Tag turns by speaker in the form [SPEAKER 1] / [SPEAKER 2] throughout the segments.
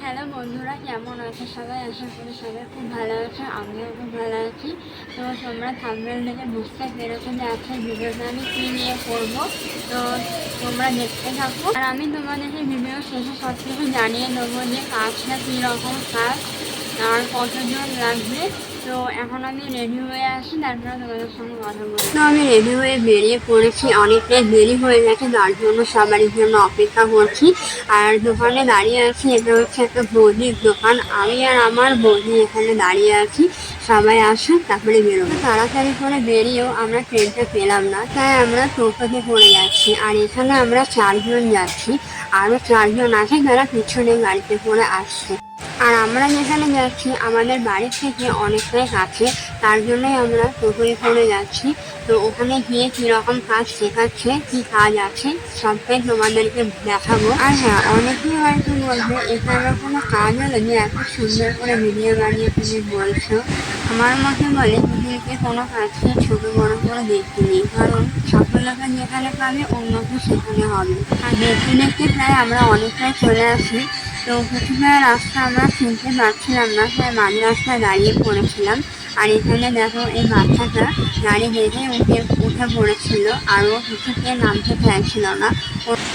[SPEAKER 1] Hello বন্ধুরা, কেমন আছে সবাই? আশা করি সবাই খুব ভালো আছে, আমিও খুব ভালো আছি। তো তোমরা থাম্বনেল দেখে বুঝতে পেরেছো যে আজকের ভিডিওটা আমি কী নিয়ে করবো। তো তোমরা দেখতে থাকো, আর আমি তোমাদেরকে ভিডিও শেষে সব কিছু জানিয়ে দেবো যে কাজটা কীরকম কাজ আর কতজন লাগবে। তো এখন আমি রেডি হয়ে আসি, তারপরে তোমাদের সঙ্গে কথা বলবো। তো আমি রেডি হয়ে বেরিয়ে পড়েছি, অনেকটাই দেরি হয়ে গেছে, তার জন্য সবারই জন্য অপেক্ষা করছি। আর দোকানে দাঁড়িয়ে আছি, এটা হচ্ছে একটা বৌদির দোকান। আমি আর আমার বৌদি এখানে দাঁড়িয়ে আছি, সবাই আসুক তারপরে বেরোবো। তাড়াতাড়ি করে বেরিয়েও আমরা ট্রেনটা পেলাম না, তাই আমরা টোটোতে পড়ে যাচ্ছি। আর এখানে আমরা 4 জন যাচ্ছি, আরও 4 জন আছে যারা পিছনে গাড়িতে করে আসছে। আর আমরা যেখানে যাচ্ছি আমাদের বাড়ি থেকে অনেকটাই কাছে, তার জন্যই আমরা টোটোয় করে যাচ্ছি। তো ওখানে গিয়ে কীরকম কাজ শেখাচ্ছে, কী কাজ আছে সবটাই তোমাদেরকে দেখাবো। আর হ্যাঁ, অনেকেই হয়তো বলবে এখানে কোনো কাজ হলো যে এত সুন্দর করে ভিডিও বানিয়ে তুমি বলছো। আমার মতে বলে পৃথিবীতে কোনো কাজকে ছোটো বড়ো করে দেখতে নেই, কারণ সফলতা যেখানে পাবে উন্নতি সেখানে হবে। আর দেখতে দেখতে প্রায় আমরা অনেকটাই চলে আসি। তো প্রথমে রাস্তা আমরা চিনতে পারছিলাম না, তাই মাঝ রাস্তায় দাঁড়িয়ে পড়েছিলাম। আর এখানে দেখো এই বাচ্চাটা গাড়ি বেঁধে উঠে পড়েছিল, আর ও কিছুতে নামতে চাইছিল না।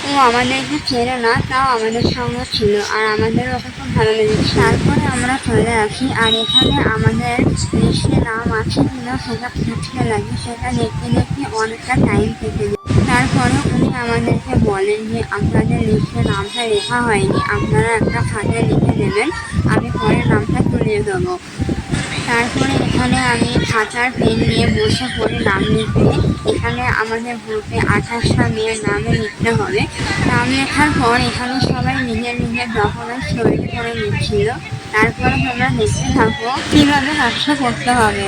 [SPEAKER 1] ও আমাদেরকে চেনে না, তাও আমাদের সঙ্গে ছিল, আর আমাদের ওকে খুব ভালো লেগেছে। তারপরে আমরা চলে আসি, আর এখানে আমাদের লিস্টে নাম আছে কিনা সেটা খুঁজতে লাগে, সেটা দেখতে দেখতে অনেকটা টাইম কেটে যায়। তারপরে উনি আমাদেরকে বলেন যে আপনাদের লিস্টে নামটা লেখা হয়নি, আপনারা একটা খাতায় লিখে দেবেন, আমি পরে নামটা তুলে দেবো। তারপরে এখানে আমি খাতার পেন নিয়ে বসে পড়ে নাম লিখতে। এখানে আমাদের গ্রুপে 28টা মেয়ের নামে লিখতে হবে। নাম লেখার পর এখানে সবাই নিজের নিজের ডকুমেন্টস তৈরি করে নিচ্ছিল। তারপরে তোমরা দেখতে থাকো কীভাবে কাজটা করতে হবে।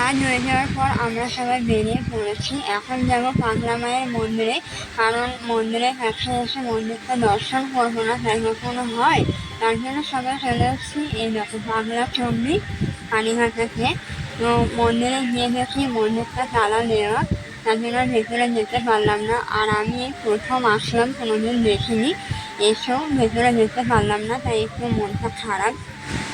[SPEAKER 1] কাজ হয়ে যাওয়ার পর আমরা সবাই বেরিয়ে পড়েছি। এখন যাব পাগলা মায়ের মন্দিরে, কারণ মন্দিরের কাছে এসে মন্দিরটা দর্শন করবো না, তাই কখনো হয়। তার জন্য সবাই চলে এসেছি এই দেখো পাগলা চণ্ডী কালীঘাটাতে। তো মন্দিরে গিয়ে দেখি মন্দিরটা তালা দেওয়া, তার জন্য ভেতরে যেতে পারলাম না। আর আমি প্রথম আসলাম, কোনোদিন দেখিনি, এসেও ভেতরে যেতে পারলাম না, তাই একটু মনটা খারাপ।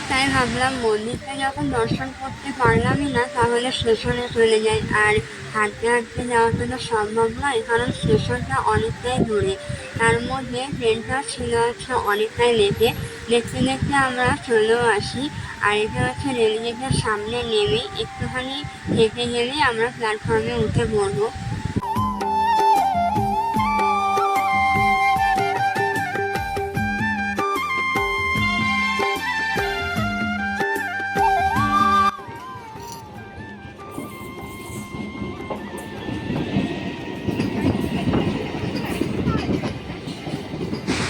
[SPEAKER 1] তাই ভাবলাম মন্দিরটা যখন দর্শন করতে পারলামই না, তাহলে স্টেশনে চলে যাই। আর হাঁটতে হাঁটতে যাওয়াটা তো সম্ভব নয়, কারণ স্টেশনটা অনেকটাই দূরে, তার মধ্যে ট্রেনটা ছিল হচ্ছে অনেকটাই লেটে। দেখতে দেখতে আমরা চলেও আসি। আর এটা হচ্ছে রেলগেটের সামনে নেমে একটুখানি হেঁটে গেলেই আমরা প্ল্যাটফর্মে উঠে পড়বো।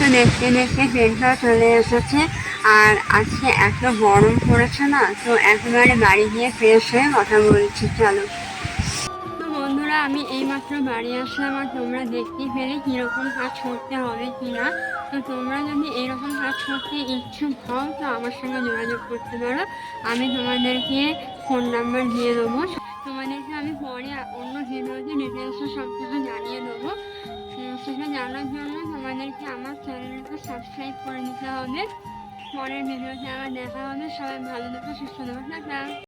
[SPEAKER 1] তো দেখতে দেখতে ট্রেনটা চলে এসেছে। আর আজকে এত গরম পড়েছে না, তো একেবারে বাড়ি গিয়ে ফ্রেশ হয়ে কথা বলছি, চলো। তো বন্ধুরা, আমি এইমাত্র বাড়ি আসলাম, আর তোমরা দেখতে পেলে কীরকম কাজ করতে হবে কিনা। তো তোমরা যদি এইরকম কাজ করতে ইচ্ছুক হও তো আমার সঙ্গে যোগাযোগ করতে পারো, আমি তোমাদেরকে ফোন নাম্বার দিয়ে দেবো। তোমাদেরকে আমি পরে অন্য ভিডিওতে ডিটেলসে সব কিছু জানিয়ে দেবো। সেটা জানার জন্য তোমাদেরকে আমার চ্যানেলটা সাবস্ক্রাইব করে নিতে হবে। পরের ভিডিওতে আবার দেখা হবে। সবাই ভালো থেকো, সুস্থ থেকো, টাটা।